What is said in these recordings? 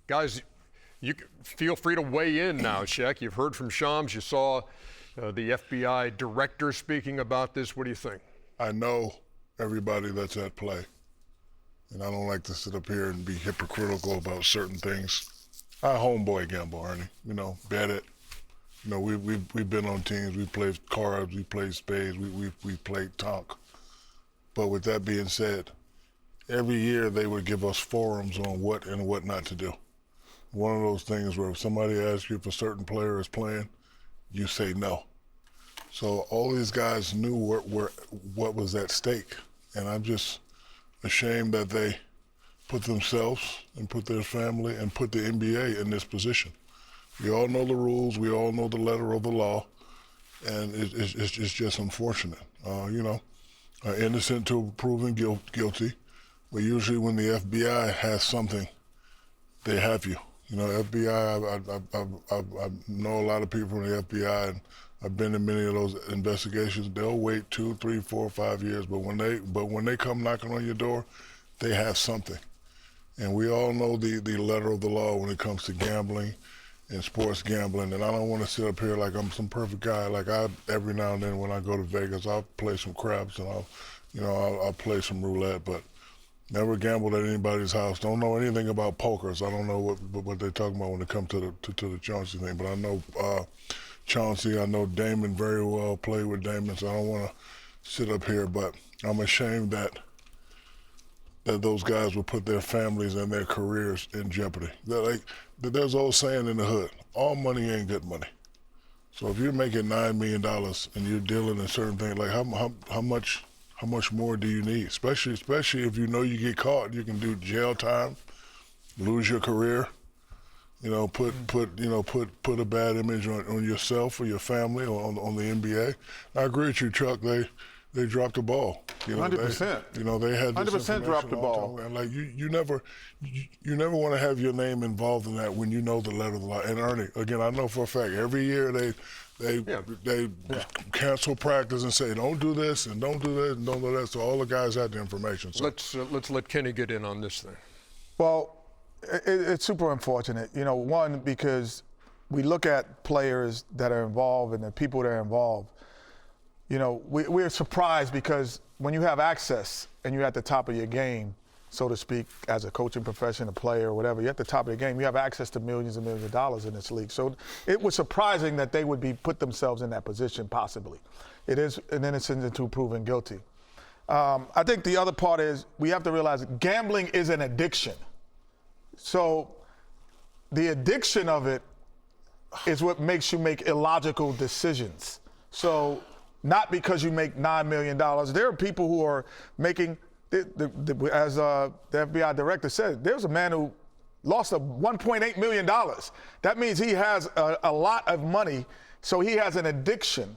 Guys, you feel free to weigh in now, Shaq. You've heard from Shams. You saw the FBI director speaking about this. What do you think? I know everybody that's at play, and I don't like to sit up here and be hypocritical about certain things. I homeboy gamble, Ernie. You know, bet it. You know, we've been on teams. We played cards. We played spades. We played tonk. But with that being said, every year they would give us forums on what and what not to do. One of those things where if somebody asks you if a certain player is playing, you say no. So all these guys knew what was at stake. And I'm just ashamed that they put themselves and put their family and put the NBA in this position. We all know the rules. We all know the letter of the law. And it's just unfortunate. Innocent till proven guilty. But usually when the FBI has something, they have you. You know, FBI, I know a lot of people from the FBI, and I've been in many of those investigations. They'll wait 2, 3, 4, 5 years, but when they come knocking on your door, they have something. And we all know the letter of the law when it comes to gambling and sports gambling. And I don't want to sit up here like I'm some perfect guy. Like every now and then when I go to Vegas, I'll play some craps and I'll play some roulette, but never gambled at anybody's house. Don't know anything about poker, so I don't know what they're talking about when it comes to the Chauncey thing. But I know Chauncey, I know Damon very well, played with Damon, so I don't want to sit up here, but I'm ashamed that those guys would put their families and their careers in jeopardy. There's an old saying in the hood, all money ain't good money. So if you're making $9 million and you're dealing in certain things, like how much more do you need? Especially if you know you get caught, you can do jail time, lose your career. You know, put a bad image on yourself or your family or on the NBA. I agree with you, Chuck. They dropped the ball. 100%. They had this 100% dropped the ball. And like you never want to have your name involved in that when you know the letter of the law. And Ernie, again, I know for a fact every year they cancel practice and say don't do this and don't do that and don't do that. So all the guys had the information. So. Let's let Kenny get in on this thing. Well, it's super unfortunate. You know, one, because we look at players that are involved and the people that are involved. You know, we're surprised because when you have access and you're at the top of your game, so to speak, as a coaching profession, a player, or whatever, you're at the top of your game, you have access to millions and millions of dollars in this league. So it was surprising that they would put themselves in that position, possibly. It is an innocent until proven guilty. I think the other part is we have to realize gambling is an addiction. So the addiction of it is what makes you make illogical decisions. So not because you make $9 million. There are people who are making, as the FBI director said, there's a man who lost $1.8 million. That means he has a lot of money, so he has an addiction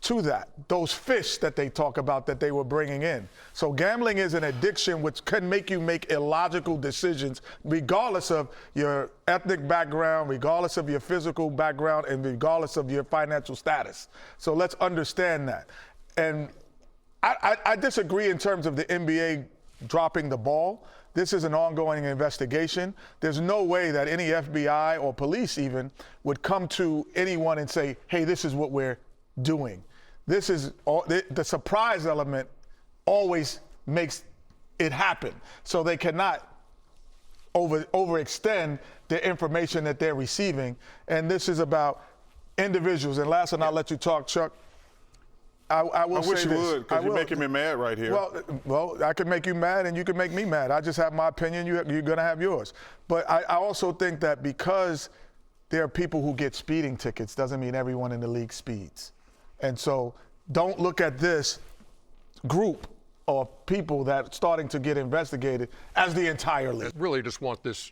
to that, those fish that they talk about that they were bringing in. So gambling is an addiction which can make you make illogical decisions regardless of your ethnic background, regardless of your physical background, and regardless of your financial status. So let's understand that. And I disagree in terms of the NBA dropping the ball. This is an ongoing investigation. There's no way that any FBI or police even would come to anyone and say, hey, this is what we're doing. This is the surprise element always makes it happen. So they cannot overextend the information that they're receiving. And this is about individuals. And last, and I'll let you talk, Chuck. I wish you would, because you're making me mad right here. Well, I can make you mad and you can make me mad. I just have my opinion. You're going to have yours. But I also think that because there are people who get speeding tickets doesn't mean everyone in the league speeds. And so don't look at this group of people that's starting to get investigated as the entire league. I really just want this.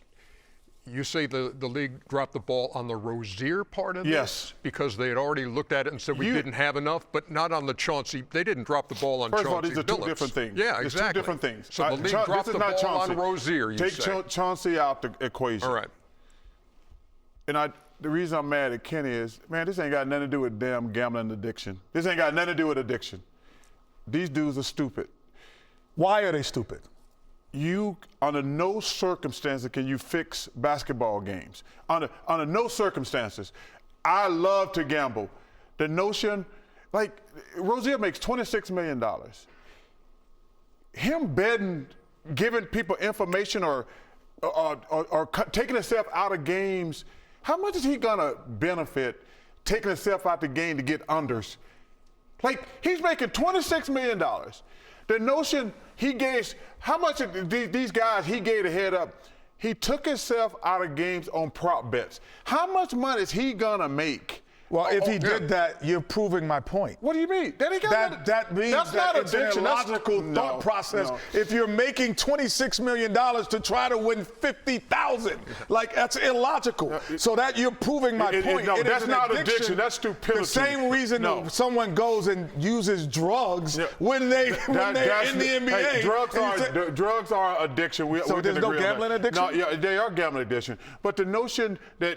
You say the league dropped the ball on the Rozier part of this? Because they had already looked at it and said we didn't have enough, but not on the Chauncey. They didn't drop the ball on Chauncey Billups. First of all, these are two different things. Yeah, exactly. exactly. Two different things. So the league dropped the ball on Rozier, you say. Take Chauncey out the equation. All right. And the reason I'm mad at Kenny is, man, this ain't got nothing to do with damn gambling addiction. This ain't got nothing to do with addiction. These dudes are stupid. Why are they stupid? under no circumstances can you fix basketball games. Under no circumstances. I love to gamble. The notion, like, Rozier makes $26 million. Him betting, giving people information or taking himself out of games, how much is he gonna benefit taking himself out the game to get unders? Like, he's making $26 million. The notion he gave, how much of these guys he gave a head up, he took himself out of games on prop bets. How much money is he gonna make? Well, if he did that, you're proving my point. What do you mean? That means that's that not it's an addiction. illogical No, thought process. no. If you're making $26 million to try to win $50,000, like, that's illogical. So that you're proving my point. No, It that's is an not addiction. That's stupidity. The same reason someone goes and uses drugs when they're in the NBA. Hey, drugs are addiction. So there's no gambling addiction? No, yeah, they are gambling addiction. But the notion that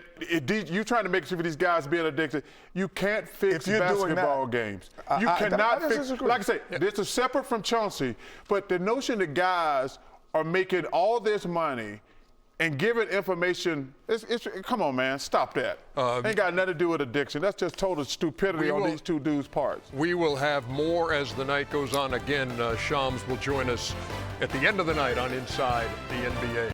you're trying to make sure these guys being addicted, you can't fix basketball games. You cannot fix. Like I say, this is separate from Chauncey. But the notion that guys are making all this money and giving information, come on, man, stop that. Ain't got nothing to do with addiction. That's just total stupidity on these two dudes' parts. We will have more as the night goes on. Again, Shams will join us at the end of the night on Inside the NBA.